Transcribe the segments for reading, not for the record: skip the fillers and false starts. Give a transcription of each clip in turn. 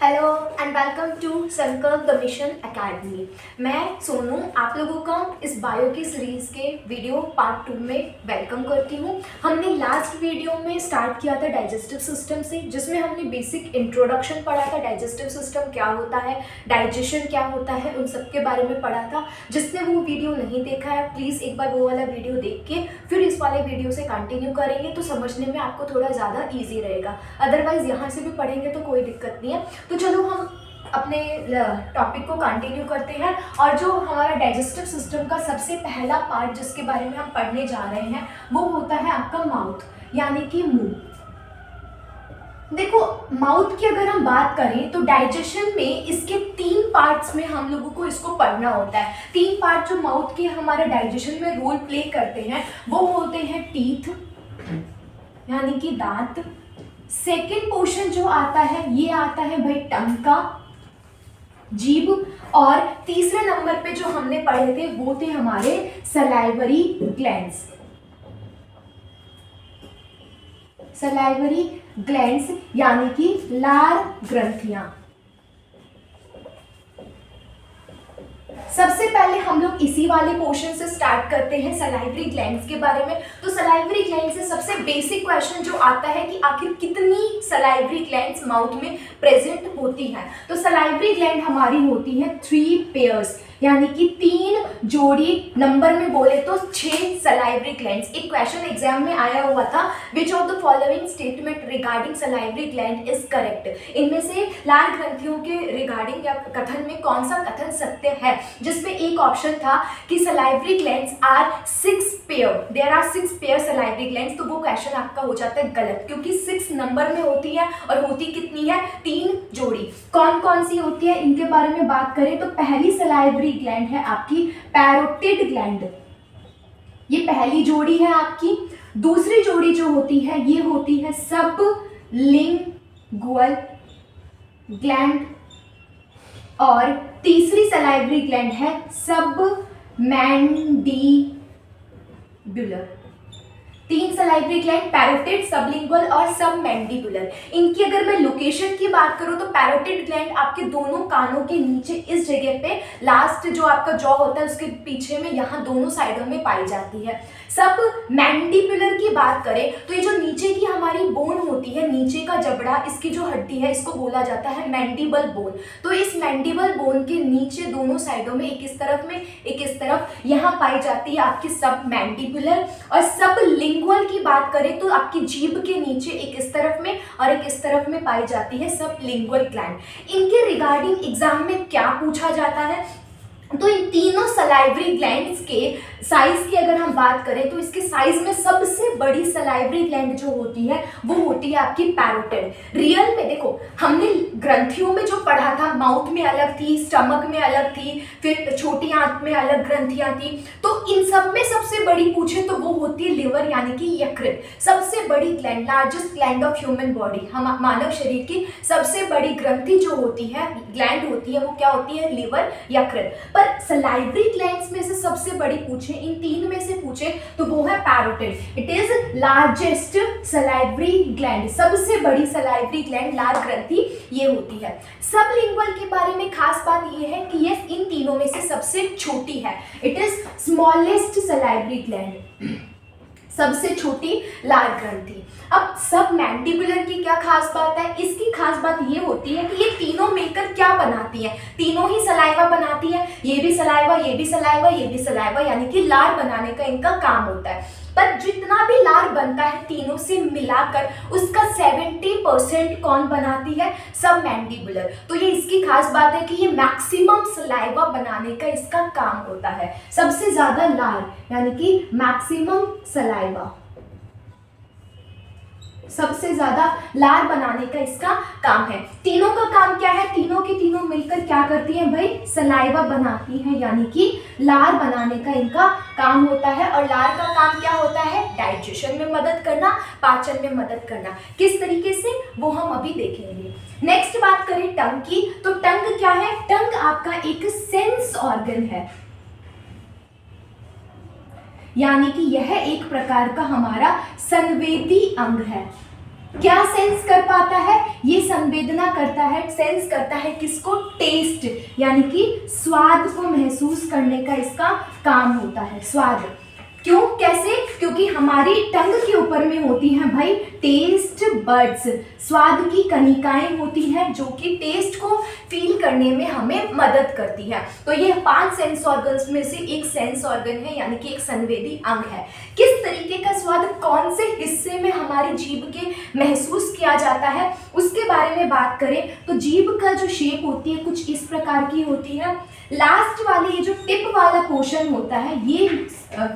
Hello and welcome to संकल्प the mission academy. मैं सोनू आप लोगों का इस बायो की सीरीज के वीडियो पार्ट 2 में वेलकम करती हूँ। हमने लास्ट वीडियो में स्टार्ट किया था डाइजेस्टिव सिस्टम से, जिसमें हमने बेसिक इंट्रोडक्शन पढ़ा था। डाइजेस्टिव सिस्टम क्या होता है, डाइजेशन क्या होता है, उन सब के बारे में पढ़ा था। जिसने वो वीडियो नहीं देखा है प्लीज़ एक बार वो वाला वीडियो देख के फिर इस वाले वीडियो से कंटिन्यू करेंगे तो समझने में आपको थोड़ा ज़्यादा ईजी रहेगा। अदरवाइज यहाँ से भी पढ़ेंगे तो कोई दिक्कत नहीं है। तो चलो हम अपने टॉपिक को कंटिन्यू करते हैं। और जो हमारा डाइजेस्टिव सिस्टम का सबसे पहला पार्ट जिसके बारे में हम पढ़ने जा रहे हैं वो होता है आपका माउथ, यानी कि मुंह। देखो, माउथ की अगर हम बात करें तो डाइजेशन में इसके 3 पार्ट्स में हम लोगों को इसको पढ़ना होता है। 3 पार्ट जो माउथ के हमारे डाइजेशन में रोल प्ले करते हैं वो होते हैं टीथ, यानी कि दांत। सेकेंड पोर्शन जो आता है ये आता है भाई टंग का, जीभ। और तीसरे नंबर पे जो हमने पढ़े थे वो थे हमारे सलाइवरी ग्लैंड्स। सलाइवरी ग्लैंड्स यानी कि लार ग्रंथियां। सबसे पहले हम लोग इसी वाले पोर्शन से स्टार्ट करते हैं सलाइवरी ग्लैंड्स के बारे में। तो सलाइवरी ग्लैंड से सबसे बेसिक क्वेश्चन जो आता है कि आखिर कितनी सलाइवरी ग्लैंड्स माउथ में प्रेजेंट होती हैं। तो सलाइवरी ग्लैंड हमारी होती है 3 पेयर्स, यानी कि 3 जोड़ी। नंबर में बोले तो 6 सलाइवरी ग्लैंड्स। एक क्वेश्चन एग्जाम में आया हुआ था, which of the following statement regarding salivary gland is correct. इनमें से लार ग्रंथियों के रिगार्डिंग या कथन में कौन सा कथन सत्य है, जिसमें एक ऑप्शन था कि salivary glands are 6 pair, there are 6 pair salivary glands. तो वो क्वेश्चन आपका हो जाता है गलत, क्योंकि 6 नंबर में होती है और होती कितनी है, 3 जोड़ी। कौन कौन सी होती है इनके बारे में बात करें तो पहली सलाइवरी ग्लैंड है आपकी पैरोटिड ग्लैंड, ये पहली जोड़ी है आपकी। दूसरी जोड़ी जो होती है ये होती है सबलिंगुअल ग्लैंड। और तीसरी सलाइवरी ग्लैंड है submandibular. 3 salivary gland, parotid, sublingual और सबमैंडिबुलर। इनकी अगर मैं लोकेशन की बात करूं तो पैरोटिड ग्लैंड आपके दोनों कानों के नीचे इस जगह पे, लास्ट जो आपका जॉ होता है उसके पीछे में, यहाँ दोनों साइडों में पाई जाती है। सबमैंडिबुलर की बात करें तो ये जो नीचे की हमारी बोन होती है, नीचे का जबड़ा, इसकी जो हड्डी है इसको बोला जाता है मैंडिबल बोन। तो इस मैंडिबल बोन के नीचे दोनों साइडों में, एक इस तरफ में एक इस तरफ, यहाँ पाई जाती है आपकी सबमैंडिबुलर। और सबलिंगुअल की बात करें तो आपकी जीभ के नीचे एक इस तरफ में और एक इस तरफ में पाई जाती है सबलिंगुअल ग्लैंड। इनके रिगार्डिंग एग्जाम में क्या पूछा जाता है, तो इन तीनों सलाइवरी ग्लैंड्स के साइज की अगर हम बात करें तो इसके साइज में सबसे बड़ी सलाइवरी ग्लैंड जो होती है वो होती है आपकी पैरोटिड। रियल में देखो, हमने ग्रंथियों में जो पढ़ा था, माउथ में अलग थी, स्टमक में अलग थी, फिर छोटी आंत में अलग ग्रंथियां थी। तो इन सब में सबसे बड़ी पूछे तो वो होती है लिवर, यानी कि यकृत। सबसे बड़ी gland, largest gland of human body, हम मानव शरीर की सबसे बड़ी ग्रंथि जो होती है, ग्लैंड होती है, वो क्या होती है, लिवर, यकृत। पर सलाइवरी ग्लैंड्स में से सबसे बड़ी पूछे, इन 3 में से पूछे तो वो है parotid. It is largest salivary gland, सबसे बड़ी सलाइवरी ग्लैंड, लार ग्रंथि ये होती है। सबलिंगुअल के बारे में खास बात ये है कि ये इन तीनों में से सबसे छोटी है। It is smallest salivary gland, सबसे छोटी लार ग्रंथि। अब सबमैंडिबुलर की क्या खास बात है, इसकी खास बात ये होती है कि ये तीनों मिलकर क्या बनाती है, तीनों ही सलाइवा बनाती है। ये भी सलाइवा, ये भी सलाइवा, ये भी सलाइवा, यानी कि लार बनाने का इनका काम होता है। पर जितना भी लार बनता है तीनों से मिलाकर उसका 70% कौन बनाती है, सबमैंडिबुलर। तो ये इसकी खास बात है कि ये मैक्सिमम सलाइवा बनाने का इसका काम होता है। सबसे ज्यादा लार, यानी कि मैक्सिमम सलाइवा, सबसे ज्यादा लार बनाने का इसका काम है। तीनों का काम क्या है, तीनों की तीनों मिलकर क्या करती हैं भाई, सलाइवा बनाती हैं, यानी कि लार बनाने का इनका काम होता है। और लार का काम क्या होता है, डाइजेशन में मदद करना, पाचन में मदद करना। किस तरीके से वो हम अभी देखेंगे। नेक्स्ट बात करें टंग की, तो टंग क्या है, टंग आपका एक सेंस ऑर्गन है, यानी कि यह एक प्रकार का हमारा संवेदी अंग है। क्या सेंस कर पाता है? ये संवेदना करता है, सेंस करता है किसको? टेस्ट, यानी कि स्वाद को महसूस करने का इसका काम होता है, स्वाद। क्यों, कैसे? क्योंकि हमारी टंग के ऊपर में होती हैं भाई टेस्ट बड्स, स्वाद की कनिकाएं होती हैं जो कि टेस्ट को फील करने में हमें मदद करती है। तो ये 5 सेंस ऑर्गन्स में से एक सेंस ऑर्गन है, यानी कि एक संवेदी अंग है। किस तरीके का स्वाद कौन से हिस्से में हमारी जीभ के महसूस किया जाता है उसके बारे में बात करें तो जीभ का जो शेप होती है कुछ इस प्रकार की होती है। लास्ट वाले ये जो टिप वाला पोर्शन होता है ये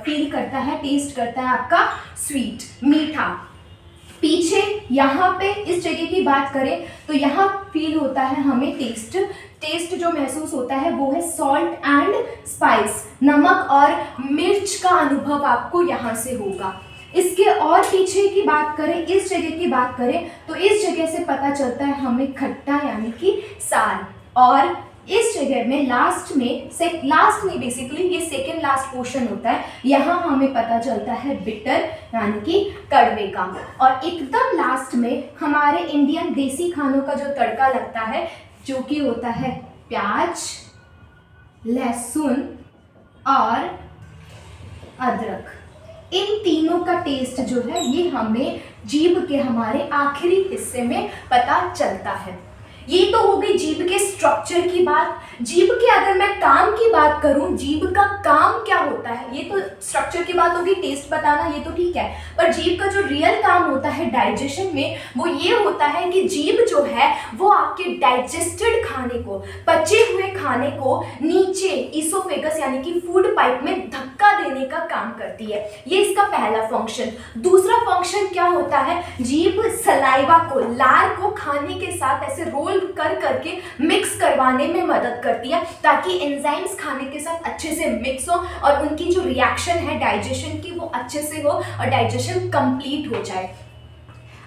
फील करता है, टेस्ट करता है आपका स्वीट, मीठा। पीछे यहाँ पे इस जगह की बात करें तो यहाँ फील होता है हमें टेस्ट, टेस्ट जो महसूस होता है वो है सॉल्ट एंड स्पाइस, नमक और मिर्च का अनुभव आपको यहाँ से होगा। इसके और पीछे की बात करें, इस जगह की बात करें तो इस जगह से पता चलता है हमें खट्टा यानी कि सार, और इस जगह में लास्ट में बेसिकली ये सेकेंड लास्ट पोर्शन होता है, यहाँ हमें पता चलता है बिटर यानी कि कड़वे का। और एकदम लास्ट में हमारे इंडियन देसी खानों का जो तड़का लगता है जो कि होता है प्याज, लहसुन और अदरक, इन तीनों का टेस्ट जो है ये हमें जीभ के हमारे आखिरी हिस्से में पता चलता है। ये तो हो गई जीभ के स्ट्रक्चर की बात। जीभ के अगर मैं काम की बात करूं, जीभ का काम क्या होता है, ये तो स्ट्रक्चर की बात होगी, टेस्ट बताना ये तो ठीक है, पर जीभ का जो रियल काम होता है डाइजेशन में वो ये होता है कि जीभ जो है वो आपके डाइजेस्टेड खाने को, पचे हुए खाने को नीचे ईसोफेगस यानी कि फूड पाइप में धक्का देने का काम करती है, ये इसका पहला फंक्शन। दूसरा फंक्शन क्या होता है, जीभ सलाइवा को, लार को खाने के साथ ऐसे रोल कर करके मिक्स करवाने में मदद करती है ताकि एंजाइम्स खाने के साथ अच्छे से मिक्स हो और उनकी जो रिएक्शन है डाइजेशन की वो अच्छे से हो और डाइजेशन कंप्लीट हो जाए।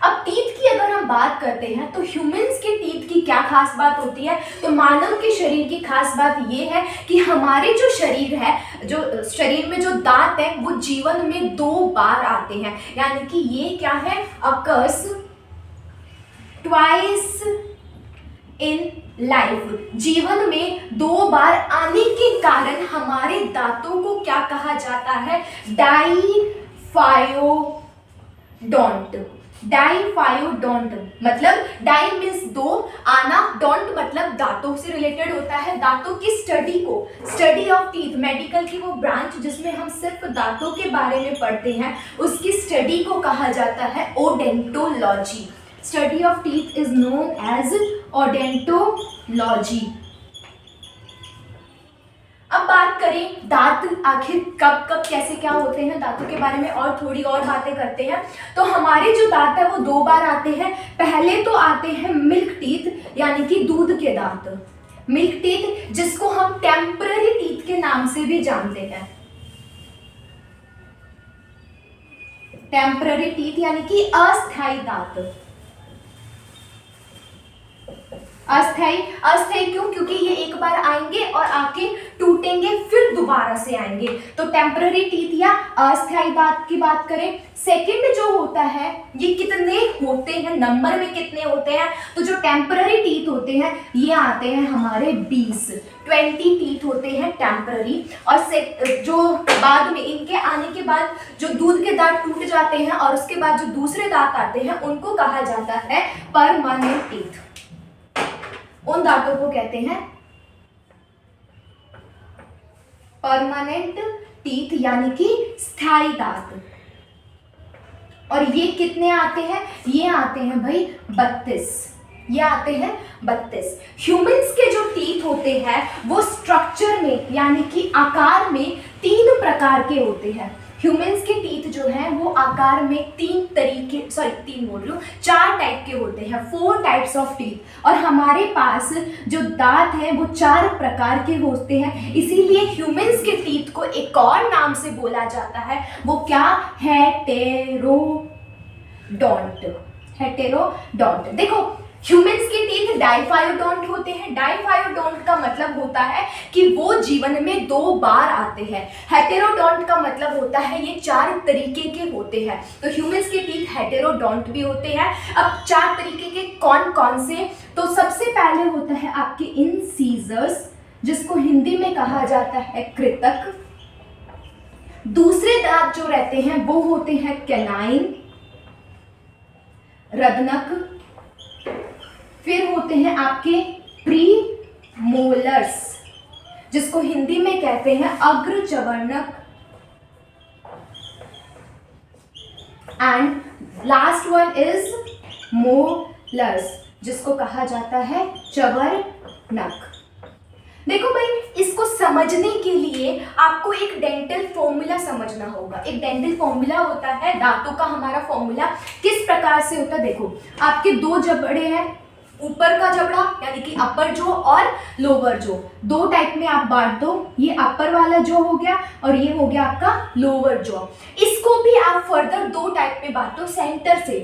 अब टीथ की अगर हम बात करते हैं तो ह्यूमंस के टीथ की क्या खास बात होती है, तो मानव के शरीर की खास बात ये है कि हमारे जो शरीर है, जो शरीर में जो दांत है वो जीवन में 2 बार आते हैं, यानी कि ये क्या है, अकर्स ट्वाइस इन लाइफ, जीवन में 2 बार आने के कारण हमारे दांतों को क्या कहा जाता है, डाइफायोडोंट। डाइफायोडोंट मतलब डाई मीन्स 2, आना, डोंट मतलब दांतों से रिलेटेड होता है, दांतों की स्टडी को, स्टडी ऑफ टीथ, मेडिकल की वो ब्रांच जिसमें हम सिर्फ दांतों के बारे में पढ़ते हैं उसकी स्टडी को कहा जाता है odontology. Study of teeth is known as odontology. अब बात करें दांत आखिर कब कब कैसे क्या होते हैं, दांतों के बारे में और थोड़ी और बातें करते हैं। तो हमारे जो दांत है वो 2 बार आते हैं। पहले तो आते हैं मिल्क टीथ यानी कि दूध के दांत, मिल्क टीथ जिसको हम टेम्पररी टीथ के नाम से भी जानते हैं। टेम्पररी टीथ यानी कि अस्थायी दांत। अस्थायी क्यों, क्योंकि ये एक बार आएंगे और आके टूटेंगे फिर दोबारा से आएंगे, तो टेम्पररी टीथ या अस्थायी दांत की बात करें। सेकंड जो होता है ये कितने होते हैं, नंबर में कितने होते हैं, तो जो टेम्पररी टीथ होते हैं ये आते हैं हमारे 20 टीथ होते हैं टेम्पररी। और जो बाद में इनके आने के बाद जो दूध के दांत टूट जाते हैं और उसके बाद जो दूसरे दांत आते हैं उनको कहा जाता है परमानेंट टीथ। उन दांतों को कहते हैं परमानेंट टीथ यानी कि स्थायी दांत। और ये कितने आते हैं, ये आते हैं भाई 32, ये आते हैं 32। ह्यूमंस के जो टीथ होते हैं वो स्ट्रक्चर में यानी कि आकार में 3 प्रकार के होते हैं। ह्यूमंस के टीथ जो हैं वो आकार में 4 टाइप के होते हैं, 4 टाइप्स ऑफ टीथ। और हमारे पास जो दांत हैं वो 4 प्रकार के होते हैं, इसीलिए ह्यूमंस के टीथ को एक और नाम से बोला जाता है, वो क्या, हेटेरोडोंट। हेटेरोडोंट। देखो ह्यूमंस के टीथ डाइफायोडोंट होते हैं, डाइफायोडोंट का मतलब होता है कि वो जीवन में 2 बार आते हैं। हेटेरोडोंट का मतलब होता है ये 4 तरीके के होते हैं। तो ह्यूमंस के टीथ हेटेरोडोंट भी होते हैं। अब 4 तरीके के कौन कौन से, तो सबसे पहले होता है आपके इंसीजर्स, जिसको हिंदी में कहा जाता है कृतक। दूसरे दांत जो रहते हैं वो होते हैं कैनाइन, रदनक। फिर होते हैं आपके प्रीमोलर्स, जिसको हिंदी में कहते हैं अग्रचवर्णक। And last one is molars, जिसको कहा जाता है चवर्णक। देखो भाई, इसको समझने के लिए आपको एक डेंटल फॉर्मूला समझना होगा। एक डेंटल फॉर्मूला होता है, दांतों का हमारा फॉर्मूला किस प्रकार से होता है। देखो, आपके 2 जबड़े हैं, ऊपर का जबड़ा यानी कि अपर जो और लोअर जो, 2 टाइप में आप बांट दो। ये अपर वाला जो हो गया और ये हो गया आपका लोअर जो। इसको भी आप फर्दर 2 टाइप में बांटो, सेंटर से,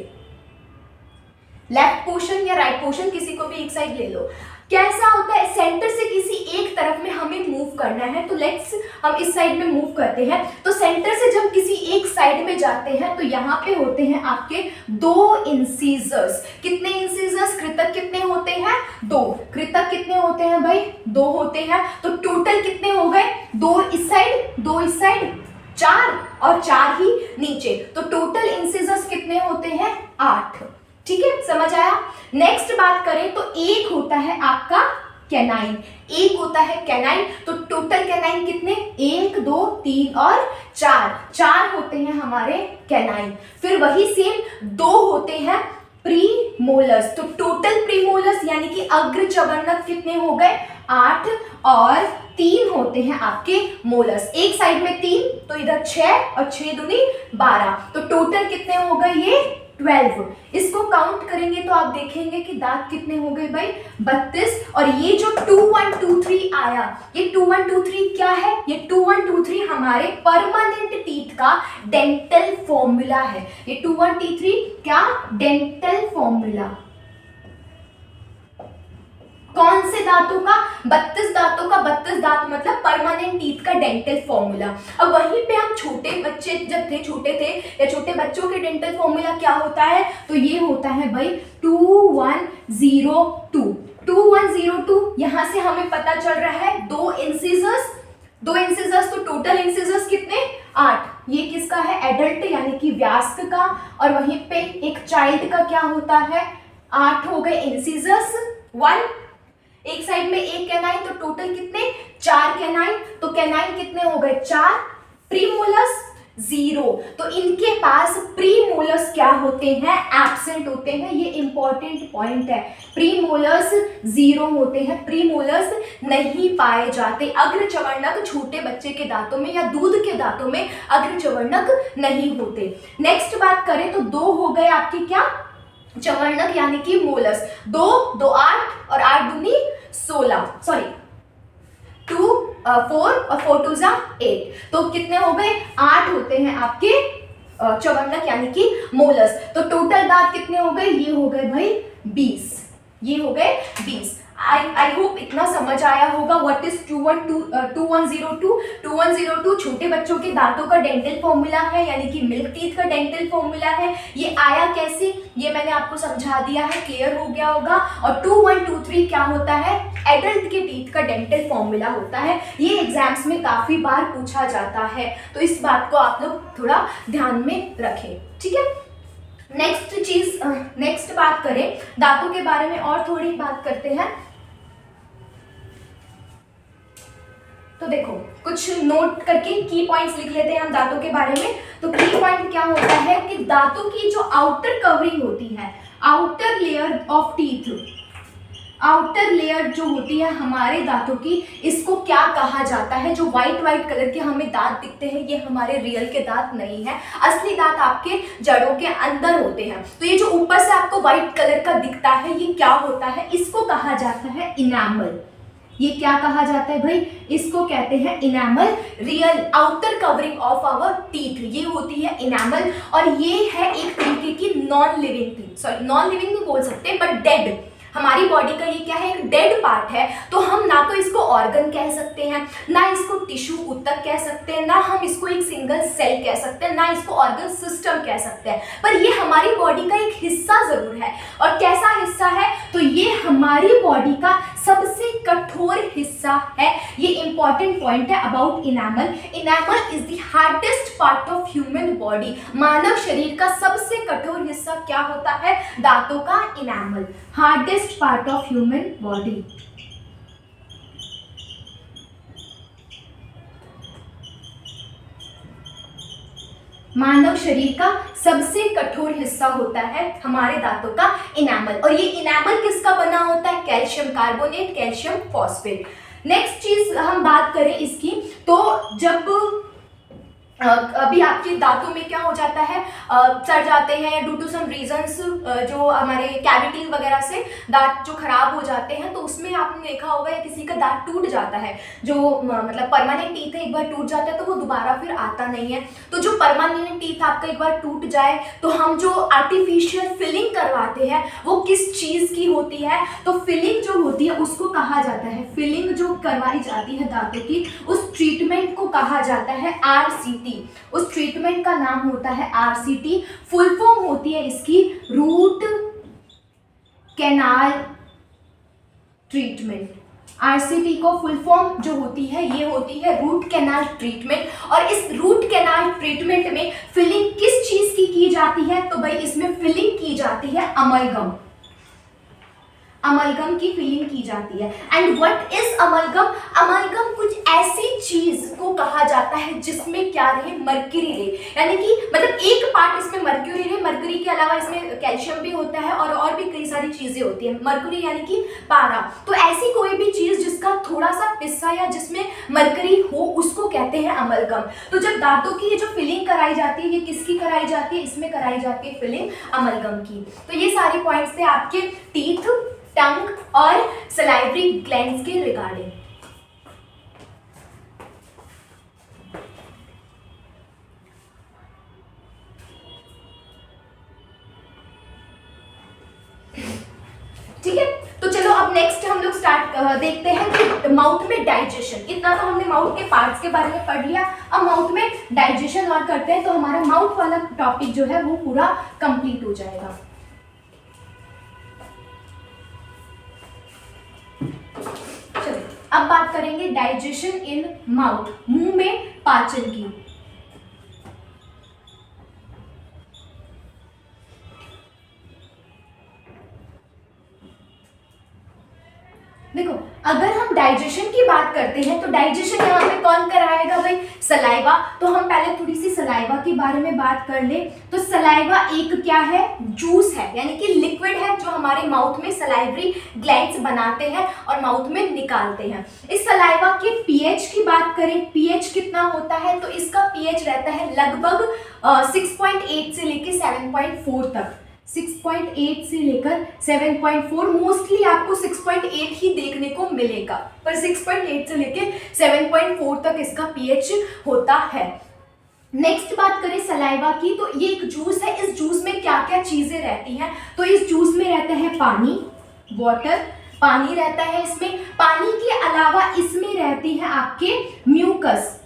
लेफ्ट पोर्शन या राइट पोर्शन, किसी को भी एक साइड ले लो। कैसा होता है, सेंटर से किसी एक तरफ में हमें मूव करना है, तो लेट्स हम इस साइड में मूव करते हैं। तो सेंटर से जब किसी एक साइड में जाते हैं तो यहाँ पे होते हैं आपके 2 इंसीजर्स। कितने इंसीजर्स, कृतक कितने होते हैं, 2। कृतक कितने होते हैं भाई, 2 होते हैं। तो टोटल कितने हो गए, 2 इस साइड 2 इस साइड, 4 और 4 ही नीचे। तो टोटल इंसीजर्स कितने होते हैं, 8। ठीक है, समझ आया। नेक्स्ट बात करें तो एक होता है आपका कैनाइन, एक होता है कैनाइन। तो टोटल कैनाइन कितने, 1 2 3 और 4 होते हैं हमारे कैनाइन। फिर वही सेम 2 होते हैं प्रीमोलर्स। तो टोटल प्रीमोलर्स यानी कि अग्रचवर्णक कितने हो गए, 8 और 3 होते हैं आपके मोलर्स। एक साइड में 3 तो इधर 6 और 6 दूनी 12। तो टोटल कितने हो गए, ये 12। इसको काउंट करेंगे तो आप देखेंगे कि दांत कितने हो गए भाई, 32। और ये जो 2 1 2 3 आया, ये 2 1 2 3 क्या है, ये 2 1 2 3 हमारे परमानेंट टीथ का डेंटल फॉर्मूला है। ये 2 1 2 3 क्या, डेंटल फॉर्मूला। कौन से दांतों का, 32 दांतों का। 32 दांत मतलब परमानेंट टीथ का डेंटल फॉर्मूला। अब वहीं पे हम छोटे बच्चे जब थे, छोटे थे या छोटे बच्चों के डेंटल फॉर्मूला क्या होता है, तो ये होता है भाई 2102। 2102 यहां से हमें पता चल रहा है 2 इंसिजर्स। तो टोटल इंसिजर्स कितने, 8। ये किसका है, एडल्ट यानी कि वयस्क का। और वहीं पे एक चाइल्ड का क्या होता है, 8 हो गए इंसिजर्स, 1। एक साइड में एक कैनाइन, तो टोटल कितने, 4 कैनाइन। तो कैनाइन कितने हो गए, 4। प्रीमोलर्स 0। तो इनके पास प्रीमोलर्स क्या होते हैं, एब्सेंट होते हैं। ये इंपॉर्टेंट पॉइंट है, प्रीमोलर्स 0 होते हैं, प्रीमोलर्स नहीं पाए जाते। अग्रचवर्णक छोटे बच्चे के दांतों में या दूध के दांतों में अग्रचवर्णक नहीं होते। नेक्स्ट बात करें तो 2 हो गए आपके क्या, चवर्णक यानी कि मोलर्स। 2 2 8 और 8 दूनी 16, सॉरी 2 4 और 4 2 8। तो कितने हो गए, 8 होते हैं आपके चवर्णक यानी कि मोलर्स। तो टोटल दांत कितने हो गए, ये हो गए भाई 20। ये हो गए 20। आई होप इतना समझ आया होगा व्हाट इज 2102। 2102 छोटे बच्चों के दांतों का डेंटल फॉर्मूला है, यानी कि मिल्क टीथ का डेंटल फॉर्मूला है। ये आया कैसे, ये मैंने आपको समझा दिया है, क्लियर हो गया होगा। और 2123 क्या होता है, एडल्ट के टीथ का डेंटल फॉर्मूला होता है। ये एग्जाम्स में काफी बार पूछा जाता है, तो इस बात को आप लोग थोड़ा ध्यान में रखें, ठीक है। नेक्स्ट बात करें दांतों के बारे में और थोड़ी बात करते हैं। तो देखो, कुछ नोट करके की पॉइंट्स लिख लेते हैं हम दांतों के बारे में। तो की पॉइंट क्या होता है कि दांतों की जो आउटर कवरिंग होती है, outer layer of teeth, outer layer जो होती है हमारे दांतों की, इसको क्या कहा जाता है। जो व्हाइट कलर के हमें दांत दिखते हैं, ये हमारे रियल के दांत नहीं है। असली दांत आपके जड़ों के अंदर होते हैं। तो ये जो ऊपर से आपको व्हाइट कलर का दिखता है, ये क्या होता है, इसको कहा जाता है इनामल। ये क्या कहा जाता है भाई, इसको कहते हैं enamel. Real outer covering of our teeth, ये होती है इनामल। और ये है एक तरीके की non living thing, sorry non living नहीं बोल सकते बट डेड। हमारी बॉडी का ये क्या है, एक डेड पार्ट है, तो हम ना तो इसको ऑर्गन कह सकते हैं, ना इसको टिश्यू ऊतक कह सकते हैं, ना हम इसको एक सिंगल सेल कह सकते हैं, ना इसको ऑर्गन सिस्टम कह सकते हैं, पर ये हमारी बॉडी का एक हिस्सा जरूर है। और कैसा हिस्सा है, तो ये हमारी बॉडी का सबसे कठोर हिस्सा है। ये इंपॉर्टेंट पॉइंट है about enamel. Enamel is the hardest part of human body. मानव शरीर का सबसे कठोर हिस्सा क्या होता है, दांतों का enamel, hardest part of human body. मानव शरीर का सबसे कठोर हिस्सा होता है हमारे दांतों का इनैमल। और ये इनैमल किसका बना होता है, calcium carbonate, calcium phosphate. Next चीज हम बात करें इसकी, तो जब अभी आपके दांतों में क्या हो जाता है, सड़ जाते हैं ड्यू टू सम रीजंस, जो हमारे कैविटीज वगैरह से दांत जो खराब हो जाते हैं, तो उसमें आपने देखा होगा या किसी का दांत टूट जाता है, जो मतलब परमानेंट टीथ है, एक बार टूट जाता है तो वो दोबारा फिर आता नहीं है। तो जो परमानेंट टीथ आपका एक बार टूट जाए तो हम जो आर्टिफिशियल फिलिंग करवाते हैं वो किस चीज़ की होती है, तो फिलिंग जो होती है उसको कहा जाता है, फिलिंग जो करवाई जाती है दांतों की, उस ट्रीटमेंट को कहा जाता है RCT। उस ट्रीटमेंट का नाम होता है RCT। फुल फॉर्म होती है इसकी रूट कैनाल ट्रीटमेंट। RCT को फुल फॉर्म जो होती है ये होती है रूट कैनाल ट्रीटमेंट। और इस रूट कैनाल ट्रीटमेंट में फिलिंग किस चीज की जाती है, तो भाई इसमें फिलिंग की जाती है अमलगम, अमलगम की फिलिंग की जाती है। And what is amalgam, amalgam कुछ ऐसी चीज को कहा जाता है जिसमें क्या रहे, मर्क्यूरी रहे, यानी कि मतलब एक पार्ट इसमें मर्क्यूरी रहे, मर्क्यूरी के अलावा इसमें कैल्शियम भी होता है और भी कई सारी चीजें होती है। मर्क्यूरी यानी कि पारा, तो ऐसी कोई भी चीज जिसका थोड़ा सा हिस्सा या जिसमें मर्क्यूरी हो उसको कहते हैं अमलगम। तो जब दांतों की ये जो फिलिंग कराई जाती है, ये किसकी कराई जाती है, इसमें कराई जाती है फिलिंग अमलगम की। तो ये सारे पॉइंट्स थे आपके टीथ, टंग और सलाइवरी ग्लैंड्स के रिगार्डिंग। ठीक है, तो चलो अब नेक्स्ट हम लोग स्टार्ट देखते हैं कि माउथ में डाइजेशन। इतना तो हमने माउथ के पार्ट्स के बारे में पढ़ लिया, अब माउथ में डाइजेशन और करते हैं तो हमारा माउथ वाला टॉपिक जो है वो पूरा कंप्लीट हो जाएगा। अब बात करेंगे डाइजेशन इन माउथ, मुंह में पाचन की। देखो, अगर हम डाइजेशन की बात करते हैं तो डाइजेशन यहाँ पे कौन कराएगा भाई, सलाइवा। तो हम पहले थोड़ी सी सलाइवा के बारे में बात कर ले। तो सलाइवा एक क्या है, जूस है, यानी कि लिक्विड है जो हमारे माउथ में सलाइवरी ग्लैंड्स बनाते हैं और माउथ में निकालते हैं। इस सलाइवा के पीएच की बात करें, पीएच कितना होता है, तो इसका पीएच रहता है लगभग 6.8 से लेके 7.4 तक। 6.8 से लेकर 7.4, मोस्टली आपको 6.8 ही देखने को मिलेगा, पर 6.8 से लेकर 7.4 तक इसका पीएच होता है। नेक्स्ट बात करें सलाइवा की, तो ये एक जूस है, इस जूस में क्या क्या चीजें रहती हैं, तो इस जूस में रहता है पानी, वाटर, पानी रहता है इसमें। पानी के अलावा इसमें रहती है आपके म्यूकस,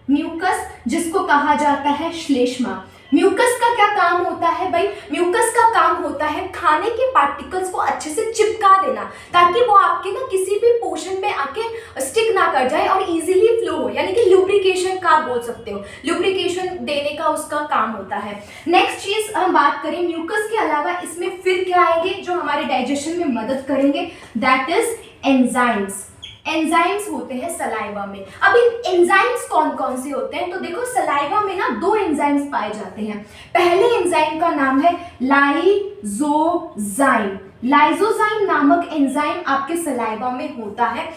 म्यूकस जिसको कहा जाता है श्लेष्मा। म्यूकस का क्या काम होता है भाई, म्यूकस का काम होता है खाने के पार्टिकल्स को अच्छे से चिपका देना, ताकि वो आपके ना किसी भी पोर्शन में आके स्टिक ना कर जाए और इजीली फ्लो हो, यानी कि लुब्रिकेशन का आप बोल सकते हो, लुब्रिकेशन देने का उसका काम होता है। नेक्स्ट चीज हम बात करें, म्यूकस के अलावा इसमें फिर क्या आएंगे जो हमारे डाइजेशन में मदद करेंगे, दैट इज एंजाइम्स। एंजाइम्स होते हैं सलाइवा में। अब इन एंजाइम्स कौन कौन से होते हैं, तो देखो सलाइवा में ना 2 एंजाइम्स पाए जाते हैं। पहले एंजाइम का नाम है लाइजोजाइम। लाइजोजाइम नामक एंजाइम आपके सलाइवा में होता है।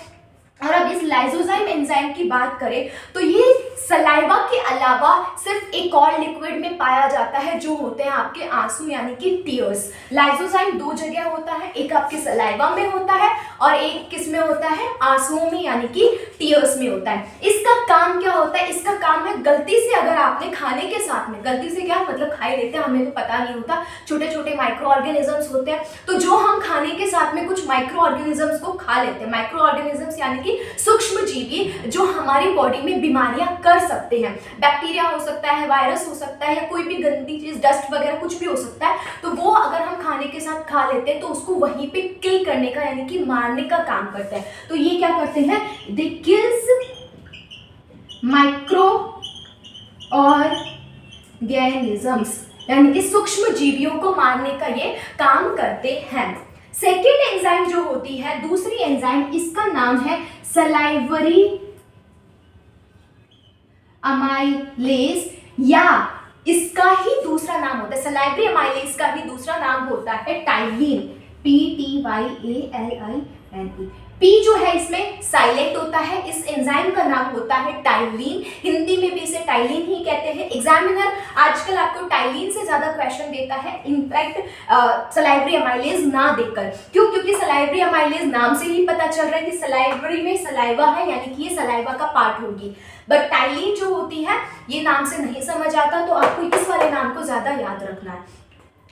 और अब इस लाइजोजाइम एंजाइम की बात करें तो ये सलाइवा के अलावा सिर्फ एक और लिक्विड में पाया जाता है जो होते हैं आपके आंसू, यानी कि टीयर्स। लाइजोजाइम 2 जगह होता है, एक आपके सलाइवा में होता है और एक किस में होता है, आंसुओं में यानी कि टीयर्स में होता है। इसका काम क्या होता है, इसका काम है गलती से अगर आपने खाने के साथ में, गलती से क्या मतलब खा ही लेते हैं, हमें तो पता नहीं होता, छोटे छोटे माइक्रो ऑर्गेनिजम्स होते हैं, तो जो हम खाने के साथ में कुछ माइक्रो ऑर्गेनिजम्स को खा लेते हैं, माइक्रो ऑर्गेनिजम्स यानी कि सूक्ष्म जीवी जो हमारी बॉडी में बीमारियां कर सकते हैं, बैक्टीरिया हो सकता है, वायरस हो सकता है, या कोई भी गंदी चीज, डस्ट वगैरह कुछ भी हो सकता है, तो वो अगर हम खाने के साथ खा लेते हैं तो उसको वहीं पे किल करने का यानी कि मारने का काम करता है। तो ये क्या करते हैं, दे किल्स माइक्रो ऑर्गेनिजम्स यानी कि सूक्ष्म जीवियों को मारने का ये काम करते हैं। सेकेंड एंजाइम जो होती है, दूसरी एंजाइम, इसका नाम है सलाइवरी अमाइलेज, या इसका ही दूसरा नाम होता है, सलाइवरी अमाइलेज का ही दूसरा नाम होता है टाइलिन, PTYALINE। पी जो है इसमें साइलेंट होता है, इस एंजाइम का नाम होता है टाइलिन, हिंदी में भी इसे टाइलिन ही कहते हैं। एग्जामिनर आजकल आपको टाइलिन से ज्यादा क्वेश्चन देता है, इनफैक्ट सलाइवरी अमाइलेज ना देकर। क्यों? क्योंकि सलाइवरी अमाइलेज नाम से ही पता चल रहा है कि सलाइवरी में सलाइवा है, यानी कि ये सलाइवा का पार्ट होगी, बट टाइलिन जो होती है ये नाम से नहीं समझ आता, तो आपको इस वाले नाम को ज्यादा याद रखना है।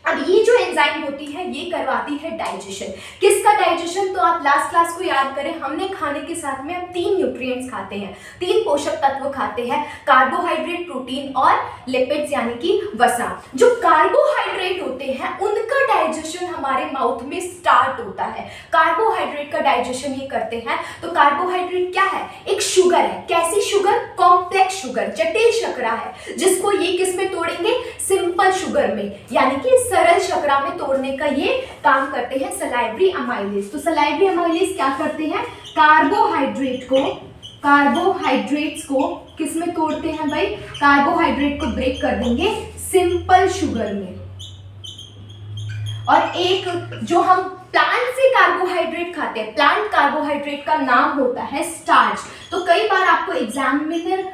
अब ये जो एंजाइम होती है ये करवाती है डाइजेशन। किसका डाइजेशन? तो आप लास्ट क्लास को याद करें, हमने खाने के साथ में हम 3 न्यूट्रिएंट्स खाते हैं, 3 पोषक तत्व खाते हैं, कार्बोहाइड्रेट, प्रोटीन और लिपिड्स यानी कि वसा। जो कार्बोहाइड्रेट होते हैं उनका डाइजेशन हमारे माउथ में स्टार्ट होता है, कार्बोहाइड्रेट का डाइजेशन ये करते हैं। तो कार्बोहाइड्रेट क्या है? एक शुगर है। कैसी शुगर? कॉम्प्लेक्स शुगर, जटिल शर्करा है, जिसको ये किस में तोड़ेंगे? सिंपल शुगर में, यानी कि सरल शर्करा में तोड़ने का ये काम करते हैं सलाइवरी अमाइलेज। तो सलाइवरी अमाइलेज क्या करते हैं? कार्बोहाइड्रेट्स को किस में तोड़ते हैं भाई? कार्बोहाइड्रेट को ब्रेक कर देंगे सिंपल शुगर में। और एक जो हम प्लांट से कार्बोहाइड्रेट खाते हैं, प्लांट कार्बोहाइड्रेट का नाम होता है स्टार्च। तो कई बार आपको एग्जामिनर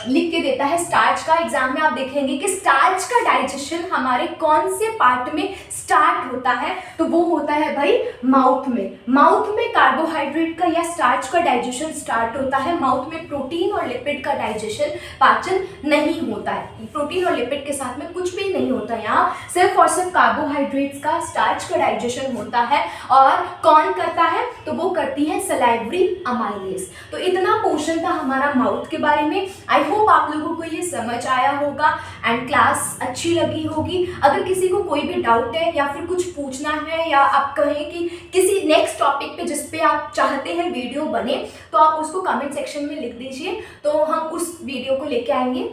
लिख के देता है स्टार्च का, एग्जाम में आप देखेंगे कि स्टार्च का डाइजेशन हमारे कौन से पार्ट में स्टार्ट होता है, तो वो होता है भाई माउथ में। माउथ में कार्बोहाइड्रेट का या स्टार्च का डाइजेशन स्टार्ट होता है, माउथ में प्रोटीन और लिपिड का डाइजेशन, पाचन नहीं होता है। प्रोटीन और लिपिड के साथ में कुछ भी नहीं होता, यहाँ सिर्फ और सिर्फ कार्बोहाइड्रेट्स का, स्टार्च का डाइजेशन होता है। और कौन करता है? तो वो करती है सलाइवरी अमाइलेज। तो इतना पोर्शन था हमारा माउथ के बारे में। आई होप आप लोगों को ये समझ आया होगा एंड क्लास अच्छी लगी होगी। अगर किसी को कोई भी डाउट है या फिर कुछ पूछना है, या आप कहें कि किसी नेक्स्ट टॉपिक पे जिस पे आप चाहते हैं वीडियो बने, तो आप उसको कमेंट सेक्शन में लिख दीजिए, तो हम उस वीडियो को लेके आएंगे।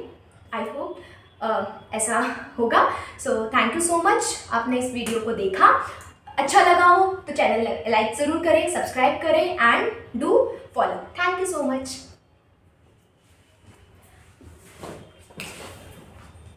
आई होप ऐसा होगा। So thank you so much, आपने इस वीडियो को देखा। अच्छा लगा हो तो चैनल लाइक ज़रूर करें, सब्सक्राइब करें and do follow. Thank you so much.